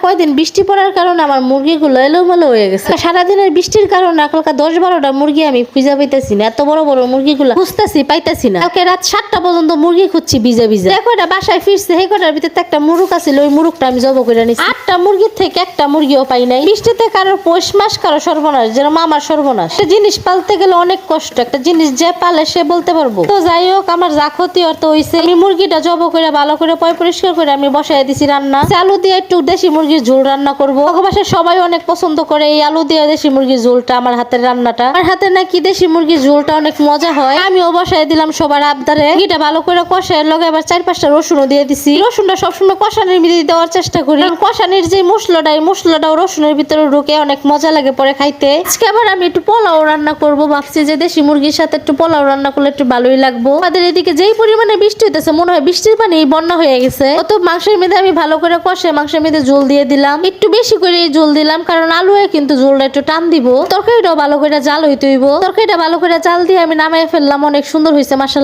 কয়দিন বৃষ্টি পড়ার কারণে আমার মুরগিগুলো এলোমেলো হয়ে গেছে। সারাদিনের বৃষ্টির কারণে কালকে 10-12টা মুরগি আমি খুঁজে পাইতেছি না। এত বড় বড় মুরগিগুলো খুঁজতেছি, পাইতেছি না। কালকে রাত 7টা পর্যন্ত মুরগি খুঁজছি ভিজে ভিজে। কয়টা বাসায় ফিরছে, সেই কয়টার ভিতরে একটা মুরগ আছিল, ওই মুরগটা আমি জব করে নিচ্ছি। 8টা মুরগির থেকে একটা মুরগিও পাই নাই। বৃষ্টিতে কারো পৌষ মাস, কারো সর্বনাশ, যেরকম আমার সর্বনাশ। একটা জিনিস পালতে গেলে অনেক কষ্ট, একটা জিনিস যে পালে সে বলতে পারবো। তো যাই হোক, আমার যা ক্ষতি অর্থ হয়েছে, আমি মুরগিটা জব করে ভালো করে পরিষ্কার করে আমি বসাই দিছি রান্না। আলু দিয়ে একটু দেশি মুরগির ঝোল রান্না করবো। বাসায় সবাই অনেক পছন্দ করে এই আলু দিয়ে দেশি মুরগির ঝোলটা। আমার হাতের রান্নাটা, আমার হাতে নাকি দেশি মুরগির ঝোলটা অনেক মজা হয়। আমিও বসাই দিলাম সবার আবদারে। মুরগিটা ভালো করে কষায় লগে আবার 4-5টা রসুনও দিয়ে দিছি। রসুনটা সবসময় কষানির ভিতরে দেওয়ার চেষ্টা করি, কষানির যে মশলাটা, এই মশলাটাও রসুনের ভিতরে ঢুকে অনেক মজা লাগে পরে খাইতে। আজকে আবার আমি একটু পোলাও রান্না করবো ভাবছি, যে দেশি মুরগির সাথে একটু পোলাও রান্না করলে একটু ভালোই লাগবো। আমাদের এদিকে যেই পরিমাণে বৃষ্টি হইতেছে, মনে হয় বৃষ্টির পানি বন্যা হয়ে গেছে। অত মাংসের মধ্যে আমি ভালো করে কষে মাংসের মধ্যে ঝোল দিয়ে দিলাম, একটু বেশি করে ঝোল দিলাম, কারণ আলুয়ে কিন্তু ঝোলটা একটু টান দিব। তরকারিটাও ভালো করে জাল হইতে হইব। তরকারিটা ভালো করে জাল দিয়ে আমি নামাই ফেললাম। অনেক সুন্দর হয়েছে মাশাআল্লাহ।